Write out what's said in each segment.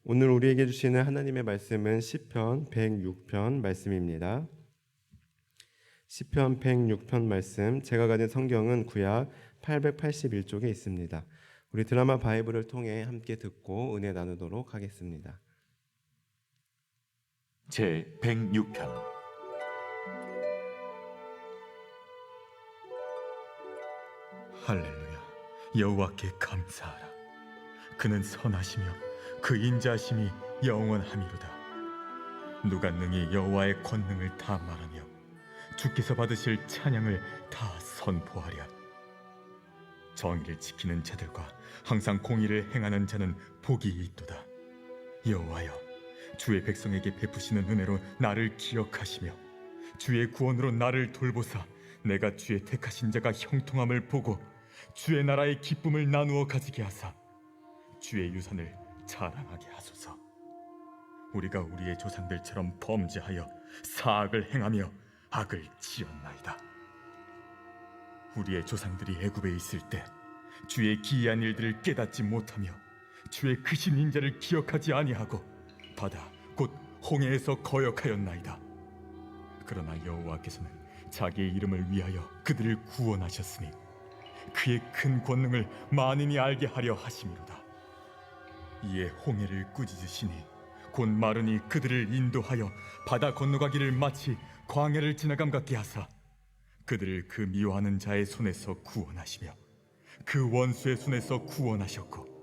오늘 우리에게 주시는 하나님의 말씀은 시편 106편 말씀입니다. 시편 106편 말씀, 제가 가진 성경은 구약 881쪽에 있습니다. 우리 드라마 바이블을 통해 함께 듣고 은혜 나누도록 하겠습니다. 제 106편. 할렐루야. 여호와께 감사하라. 그는 선하시며 그 인자하심이 영원함이로다. 누가 능히 여호와의 권능을 다 말하며 주께서 받으실 찬양을 다 선포하랴. 정의를 지키는 자들과 항상 공의를 행하는 자는 복이 있도다. 여호와여, 주의 백성에게 베푸시는 은혜로 나를 기억하시며 주의 구원으로 나를 돌보사 내가 주의 택하신 자가 형통함을 보고 주의 나라의 기쁨을 나누어 가지게 하사 주의 유산을 자랑하게 하소서. 우리가 우리의 조상들처럼 범죄하여 사악을 행하며 악을 지었나이다. 우리의 조상들이 애굽에 있을 때 주의 기이한 일들을 깨닫지 못하며 주의 크신 인자를 기억하지 아니하고 바다 곧 홍해에서 거역하였나이다. 그러나 여호와께서는 자기의 이름을 위하여 그들을 구원하셨으니 그의 큰 권능을 만인이 알게 하려 하심이로다. 이에 홍해를 꾸짖으시니 곧 마르니 그들을 인도하여 바다 건너가기를 마치 광야를 지나감 같게 하사 그들을 그 미워하는 자의 손에서 구원하시며 그 원수의 손에서 구원하셨고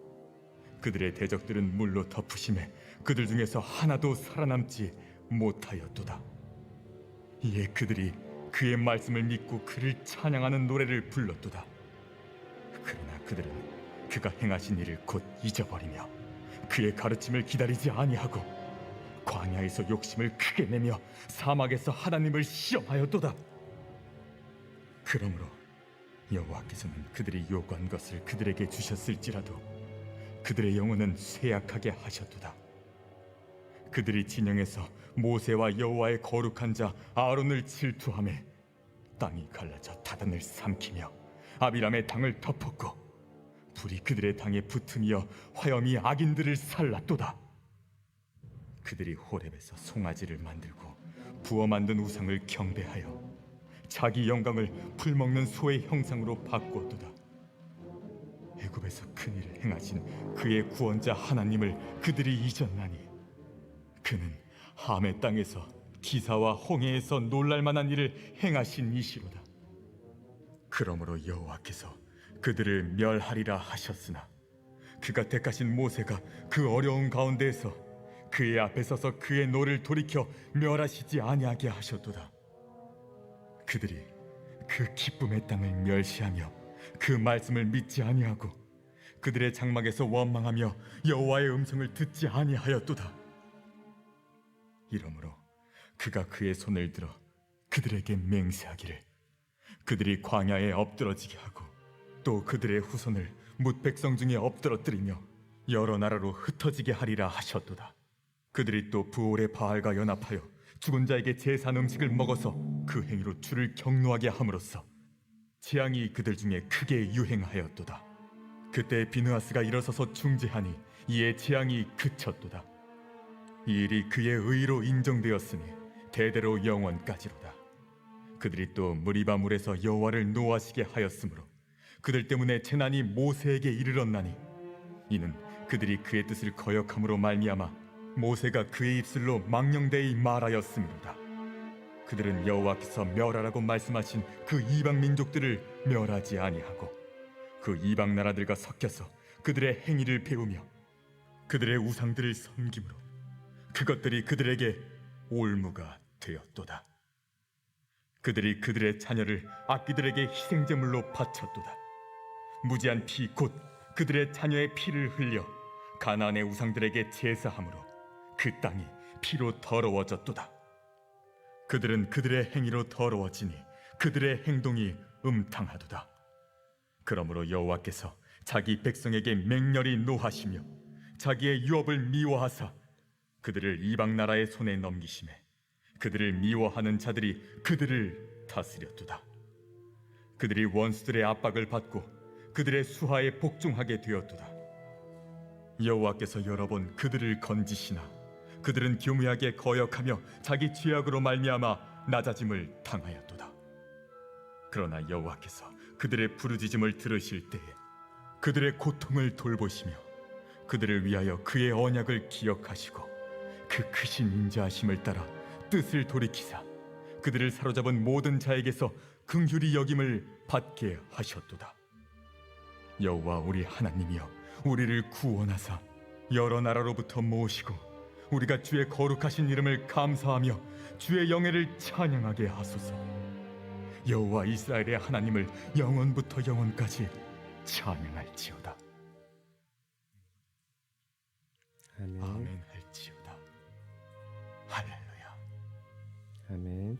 그들의 대적들은 물로 덮으심에 그들 중에서 하나도 살아남지 못하였도다. 이에 그들이 그의 말씀을 믿고 그를 찬양하는 노래를 불렀도다. 그러나 그들은 그가 행하신 일을 곧 잊어버리며 그의 가르침을 기다리지 아니하고 광야에서 욕심을 크게 내며 사막에서 하나님을 시험하였도다. 그러므로 여호와께서는 그들이 요구한 것을 그들에게 주셨을지라도 그들의 영혼은 쇠약하게 하셨도다. 그들이 진영에서 모세와 여호와의 거룩한 자 아론을 질투하매 땅이 갈라져 다단을 삼키며 아비람의 당을 덮었고 불이 그들의 당에 붙으며 화염이 악인들을 살랐도다. 그들이 호렙에서 송아지를 만들고 부어 만든 우상을 경배하여 자기 영광을 풀먹는 소의 형상으로 바꾸었도다. 애굽에서 큰 일을 행하신 그의 구원자 하나님을 그들이 잊었나니 그는 함의 땅에서 기사와 홍해에서 놀랄만한 일을 행하신 이시로다. 그러므로 여호와께서 그들을 멸하리라 하셨으나 그가 택하신 모세가 그 어려운 가운데에서 그의 앞에 서서 그의 노를 돌이켜 멸하시지 아니하게 하셨도다. 그들이 그 기쁨의 땅을 멸시하며 그 말씀을 믿지 아니하고 그들의 장막에서 원망하며 여호와의 음성을 듣지 아니하였도다. 이러므로 그가 그의 손을 들어 그들에게 맹세하기를 그들이 광야에 엎드러지게 하고 또 그들의 후손을 뭇 백성 중에 엎드러뜨리며 여러 나라로 흩어지게 하리라 하셨도다. 그들이 또 부올의 바알과 연합하여 죽은 자에게 제산 음식을 먹어서 그 행위로 주를 경노하게 함으로써 재앙이 그들 중에 크게 유행하였도다. 그때 비느하스가 일어서서 중재하니 이에 재앙이 그쳤도다. 이 일이 그의 의로 인정되었으니 대대로 영원까지로다. 그들이 또 무리바 물에서 여호와를 노하시게 하였으므로 그들 때문에 재난이 모세에게 이르렀나니 이는 그들이 그의 뜻을 거역함으로 말미암아 모세가 그의 입술로 망령되이 말하였음이로다. 그들은 여호와께서 멸하라고 말씀하신 그 이방 민족들을 멸하지 아니하고 그 이방 나라들과 섞여서 그들의 행위를 배우며 그들의 우상들을 섬김으로 그것들이 그들에게 올무가 되었도다. 그들이 그들의 자녀를 악귀들에게 희생제물로 바쳤도다. 무지한 피 곧 그들의 자녀의 피를 흘려 가나안의 우상들에게 제사함으로 그 땅이 피로 더러워졌도다. 그들은 그들의 행위로 더러워지니 그들의 행동이 음탕하도다. 그러므로 여호와께서 자기 백성에게 맹렬히 노하시며 자기의 유업을 미워하사 그들을 이방 나라의 손에 넘기심에 그들을 미워하는 자들이 그들을 다스렸도다. 그들이 원수들의 압박을 받고 그들의 수하에 복종하게 되었도다. 여호와께서 여러 번 그들을 건지시나 그들은 교묘하게 거역하며 자기 죄악으로 말미암아 낮아짐을 당하였도다. 그러나 여호와께서 그들의 부르짖음을 들으실 때에 그들의 고통을 돌보시며 그들을 위하여 그의 언약을 기억하시고 그 크신 인자하심을 따라 뜻을 돌이키사 그들을 사로잡은 모든 자에게서 긍휼히 여김을 받게 하셨도다. 여호와 우리 하나님이여 우리를 구원하사 여러 나라로부터 모으시고 우리가 주의 거룩하신 이름을 감사하며 주의 영예를 찬양하게 하소서. 여호와 이스라엘의 하나님을 영원부터 영원까지 찬양할지어다. 아멘. 아멘 할지어다. 할렐루야. 아멘.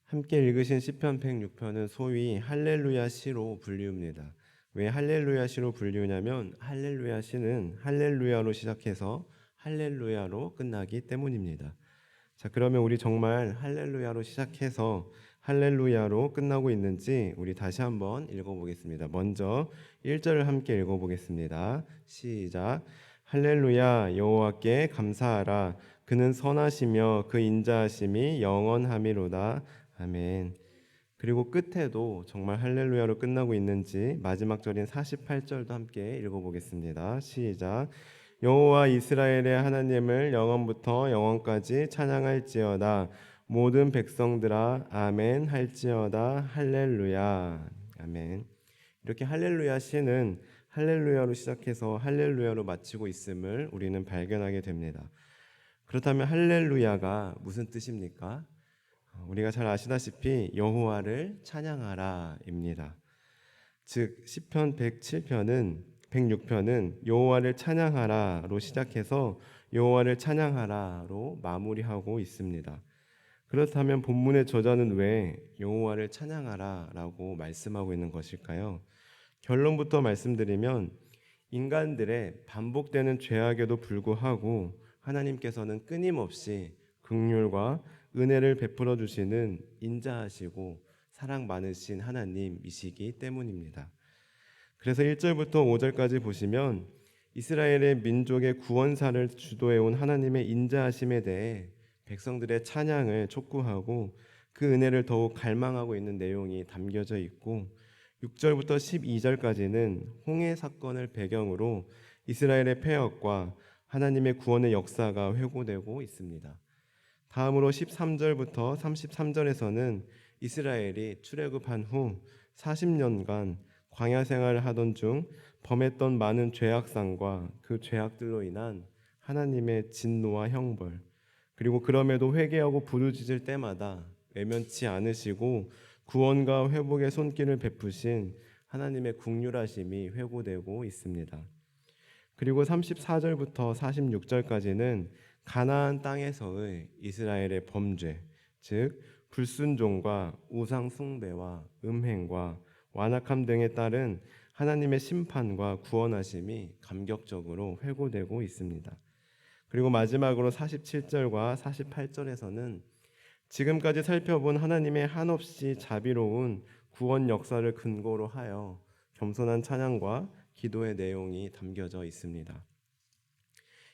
함께 읽으신 시편 106편은 소위 할렐루야 시로 불리웁니다. 왜 할렐루야 시로 불리우냐면 할렐루야 시는 할렐루야로 시작해서 할렐루야로 끝나기 때문입니다. 자, 그러면 우리 정말 할렐루야로 시작해서 할렐루야로 끝나고 있는지 우리 다시 한번 읽어보겠습니다. 먼저 1절을 함께 읽어보겠습니다. 시작. 할렐루야 여호와께 감사하라. 그는 선하시며 그 인자하심이 영원하미로다. 아멘. 그리고 끝에도 정말 할렐루야로 끝나고 있는지 마지막 절인 48절도 함께 읽어보겠습니다. 시작. 여호와 이스라엘의 하나님을 영원부터 영원까지 찬양할지어다. 모든 백성들아 아멘 할지어다. 할렐루야. 아멘. 이렇게 할렐루야 시는 할렐루야로 시작해서 할렐루야로 마치고 있음을 우리는 발견하게 됩니다. 그렇다면 할렐루야가 무슨 뜻입니까? 우리가 잘 아시다시피 여호와를 찬양하라입니다. 즉 시편 106편은 여호와를 찬양하라로 시작해서 여호와를 찬양하라로 마무리하고 있습니다. 그렇다면 본문의 저자는 왜 여호와를 찬양하라라고 말씀하고 있는 것일까요? 결론부터 말씀드리면 인간들의 반복되는 죄악에도 불구하고 하나님께서는 끊임없이 긍휼과 은혜를 베풀어 주시는 인자하시고 사랑 많으신 하나님이시기 때문입니다. 그래서 1절부터 5절까지 보시면 이스라엘의 민족의 구원사를 주도해 온 하나님의 인자하심에 대해 백성들의 찬양을 촉구하고 그 은혜를 더욱 갈망하고 있는 내용이 담겨져 있고 6절부터 12절까지는 홍해 사건을 배경으로 이스라엘의 패역과 하나님의 구원의 역사가 회고되고 있습니다. 다음으로 13절부터 33절에서는 이스라엘이 출애굽한 후 40년간 광야 생활을 하던 중 범했던 많은 죄악상과 그 죄악들로 인한 하나님의 진노와 형벌, 그리고 그럼에도 회개하고 부르짖을 때마다 외면치 않으시고 구원과 회복의 손길을 베푸신 하나님의 긍휼하심이 회고되고 있습니다. 그리고 34절부터 46절까지는 가나안 땅에서의 이스라엘의 범죄, 즉 불순종과 우상 숭배와 음행과 완악함 등에 따른 하나님의 심판과 구원하심이 감격적으로 회고되고 있습니다. 그리고 마지막으로 47절과 48절에서는 지금까지 살펴본 하나님의 한없이 자비로운 구원 역사를 근거로 하여 겸손한 찬양과 기도의 내용이 담겨져 있습니다.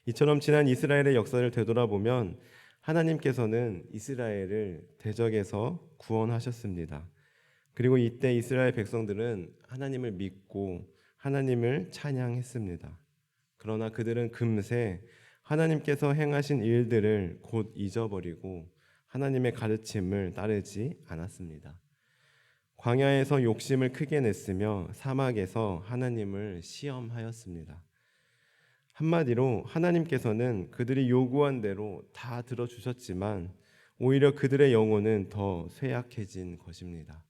이처럼 지난 이스라엘의 역사를 되돌아보면 하나님께서는 이스라엘을 대적에서 구원하셨습니다. 그리고 이때 이스라엘 백성들은 하나님을 믿고 하나님을 찬양했습니다. 그러나 그들은 금세 하나님께서 행하신 일들을 곧 잊어버리고 하나님의 가르침을 따르지 않았습니다. 광야에서 욕심을 크게 냈으며 사막에서 하나님을 시험하였습니다. 한마디로 하나님께서는 그들이 요구한 대로 다 들어주셨지만 오히려 그들의 영혼은 더 쇠약해진 것입니다.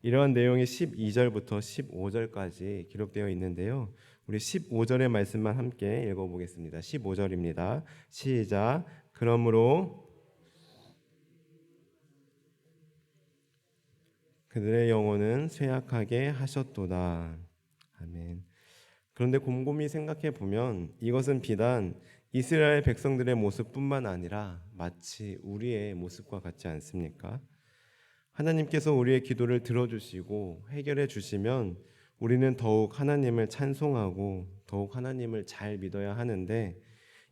이러한 내용이 12절부터 15절까지 기록되어 있는데요. 우리 15절의 말씀만 함께 읽어보겠습니다. 15절입니다. 시작. 그러므로 그들의 영혼은 쇠약하게 하셨도다. 아멘. 그런데 곰곰이 생각해 보면 이것은 비단 이스라엘 백성들의 모습뿐만 아니라 마치 우리의 모습과 같지 않습니까? 하나님께서 우리의 기도를 들어주시고 해결해 주시면 우리는 더욱 하나님을 찬송하고 더욱 하나님을 잘 믿어야 하는데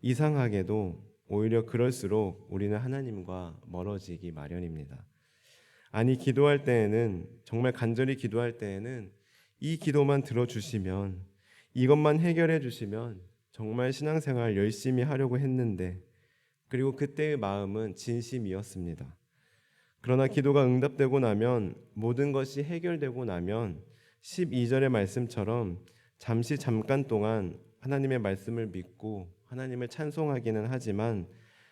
이상하게도 오히려 그럴수록 우리는 하나님과 멀어지기 마련입니다. 아니, 기도할 때에는, 정말 간절히 기도할 때에는 이 기도만 들어주시면, 이것만 해결해 주시면 정말 신앙생활 열심히 하려고 했는데, 그리고 그때의 마음은 진심이었습니다. 그러나 기도가 응답되고 나면, 모든 것이 해결되고 나면 12절의 말씀처럼 잠깐 동안 하나님의 말씀을 믿고 하나님을 찬송하기는 하지만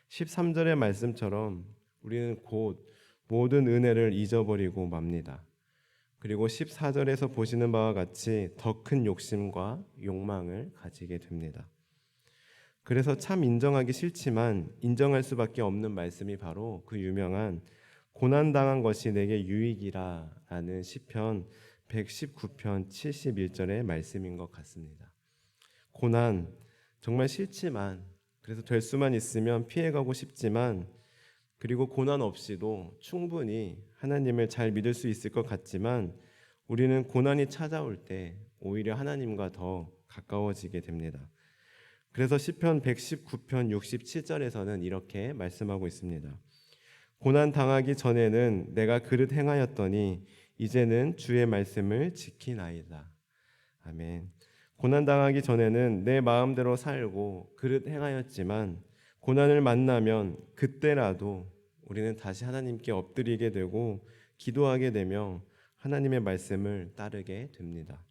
13절의 말씀처럼 우리는 곧 모든 은혜를 잊어버리고 맙니다. 그리고 14절에서 보시는 바와 같이 더 큰 욕심과 욕망을 가지게 됩니다. 그래서 참 인정하기 싫지만 인정할 수밖에 없는 말씀이 바로 그 유명한 고난당한 것이 내게 유익이라 라는 시편 119편 71절의 말씀인 것 같습니다. 고난 정말 싫지만, 그래서 될 수만 있으면 피해가고 싶지만, 그리고 고난 없이도 충분히 하나님을 잘 믿을 수 있을 것 같지만 우리는 고난이 찾아올 때 오히려 하나님과 더 가까워지게 됩니다. 그래서 시편 119편 67절에서는 이렇게 말씀하고 있습니다. 고난 당하기 전에는 내가 그릇 행하였더니 이제는 주의 말씀을 지키나이다. 아멘. 고난 당하기 전에는 내 마음대로 살고 그릇 행하였지만 고난을 만나면 그때라도 우리는 다시 하나님께 엎드리게 되고 기도하게 되며 하나님의 말씀을 따르게 됩니다.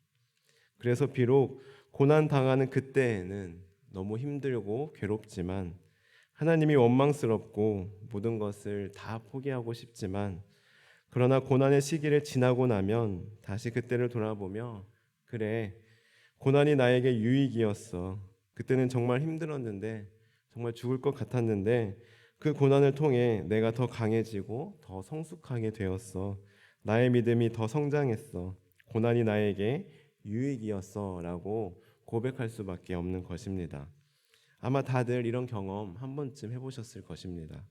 그래서 비록 고난 당하는 그때에는 너무 힘들고 괴롭지만, 하나님이 원망스럽고 모든 것을 다 포기하고 싶지만, 그러나 고난의 시기를 지나고 나면 다시 그때를 돌아보며, 그래, 고난이 나에게 유익이었어. 그때는 정말 힘들었는데, 정말 죽을 것 같았는데 그 고난을 통해 내가 더 강해지고 더 성숙하게 되었어. 나의 믿음이 더 성장했어. 고난이 나에게 유익이었어 라고 고백할 수밖에 없는 것입니다. 아마 다들 이런 경험 한 번쯤 해보셨을 것입니다.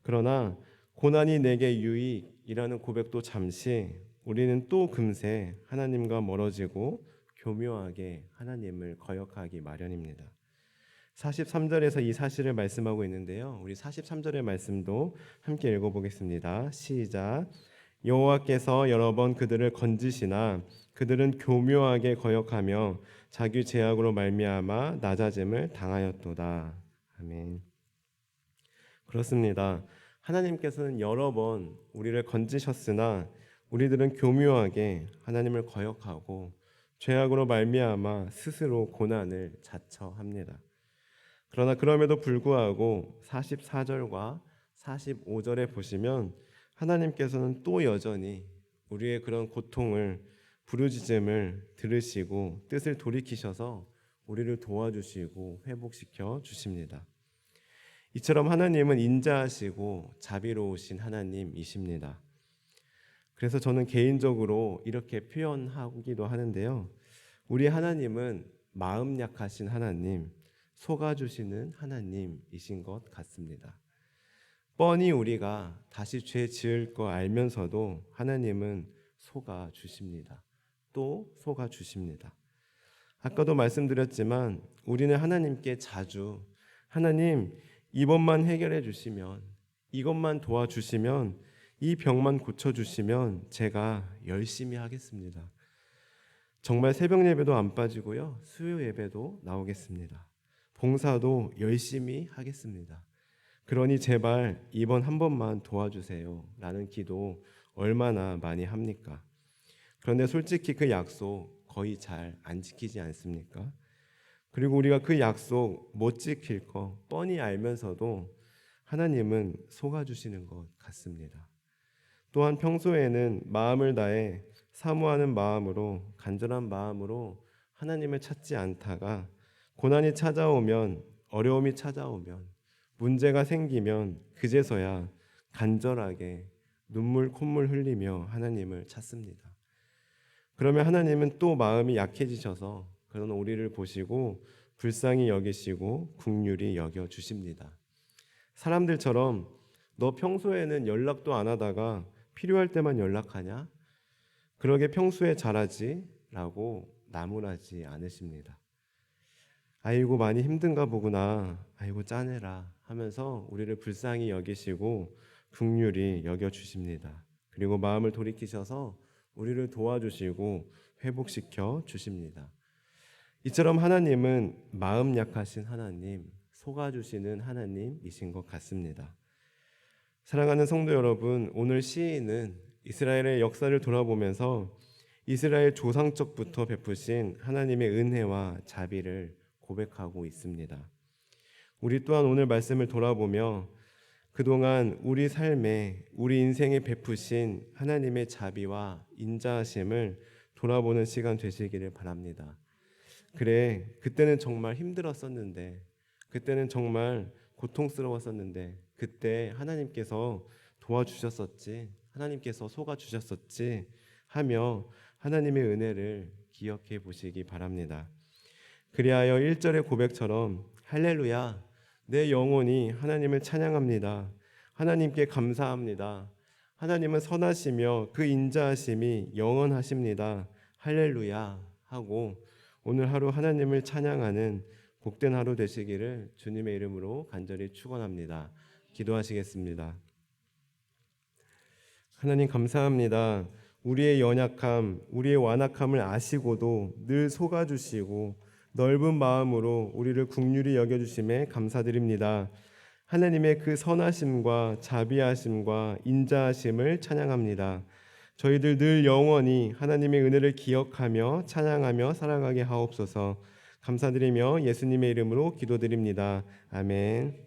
그러나 고난이 내게 유익이라는 고백도 잠시 우리는 또 금세 하나님과 멀어지고 교묘하게 하나님을 거역하기 마련입니다. 43절에서 이 사실을 말씀하고 있는데요. 우리 43절의 말씀도 함께 읽어보겠습니다. 시작. 여호와께서 여러 번 그들을 건지시나 그들은 교묘하게 거역하며 자기 죄악으로 말미암아 낮아짐을 당하였도다. 아멘. 그렇습니다. 하나님께서는 여러 번 우리를 건지셨으나 우리들은 교묘하게 하나님을 거역하고 죄악으로 말미암아 스스로 고난을 자처합니다. 그러나 그럼에도 불구하고 44절과 45절에 보시면 하나님께서는 또 여전히 우리의 그런 고통을, 부르짖음을 들으시고 뜻을 돌이키셔서 우리를 도와주시고 회복시켜 주십니다. 이처럼 하나님은 인자하시고 자비로우신 하나님이십니다. 그래서 저는 개인적으로 이렇게 표현하기도 하는데요. 우리 하나님은 마음 약하신 하나님, 속아주시는 하나님이신 것 같습니다. 뻔히 우리가 다시 죄 지을 거 알면서도 하나님은 속아주십니다. 또 속아주십니다. 아까도 말씀드렸지만 우리는 하나님께 자주 하나님 이것만 해결해 주시면, 이것만 도와주시면, 이 병만 고쳐주시면 제가 열심히 하겠습니다. 정말 새벽 예배도 안 빠지고요. 수요 예배도 나오겠습니다. 봉사도 열심히 하겠습니다. 그러니 제발 이번 한 번만 도와주세요 라는 기도 얼마나 많이 합니까? 그런데 솔직히 그 약속 거의 잘 안 지키지 않습니까? 그리고 우리가 그 약속 못 지킬 거 뻔히 알면서도 하나님은 속아주시는 것 같습니다. 또한 평소에는 마음을 다해 사모하는 마음으로, 간절한 마음으로 하나님을 찾지 않다가 고난이 찾아오면, 어려움이 찾아오면, 문제가 생기면 그제서야 간절하게 눈물 콧물 흘리며 하나님을 찾습니다. 그러면 하나님은 또 마음이 약해지셔서 그런 우리를 보시고 불쌍히 여기시고 긍휼히 여겨 주십니다. 사람들처럼 너 평소에는 연락도 안 하다가 필요할 때만 연락하냐? 그러게 평소에 잘하지. 라고 나무라지 않으십니다. 아이고 많이 힘든가 보구나, 아이고 짜내라 하면서 우리를 불쌍히 여기시고 긍휼히 여겨주십니다. 그리고 마음을 돌이키셔서 우리를 도와주시고 회복시켜 주십니다. 이처럼 하나님은 마음 약하신 하나님, 속아주시는 하나님이신 것 같습니다. 사랑하는 성도 여러분, 오늘 시인은 이스라엘의 역사를 돌아보면서 이스라엘 조상적부터 베푸신 하나님의 은혜와 자비를 고백하고 있습니다. 우리 또한 오늘 말씀을 돌아보며 그동안 우리 삶에, 우리 인생에 베푸신 하나님의 자비와 인자하심을 돌아보는 시간 되시기를 바랍니다. 그래, 그때는 정말 힘들었었는데, 그때는 정말 고통스러웠었는데, 그때 하나님께서 도와주셨었지, 하나님께서 속아주셨었지 하며 하나님의 은혜를 기억해 보시기 바랍니다. 그리하여 1절의 고백처럼 할렐루야, 내 영혼이 하나님을 찬양합니다. 하나님께 감사합니다. 하나님은 선하시며 그 인자하심이 영원하십니다. 할렐루야 하고 오늘 하루 하나님을 찬양하는 복된 하루 되시기를 주님의 이름으로 간절히 축원합니다. 기도하시겠습니다. 하나님 감사합니다. 우리의 연약함, 우리의 완악함을 아시고도 늘 속아주시고 넓은 마음으로 우리를 긍휼히 여겨주심에 감사드립니다. 하나님의 그 선하심과 자비하심과 인자하심을 찬양합니다. 저희들 늘 영원히 하나님의 은혜를 기억하며 찬양하며 살아가게 하옵소서. 감사드리며 예수님의 이름으로 기도드립니다. 아멘.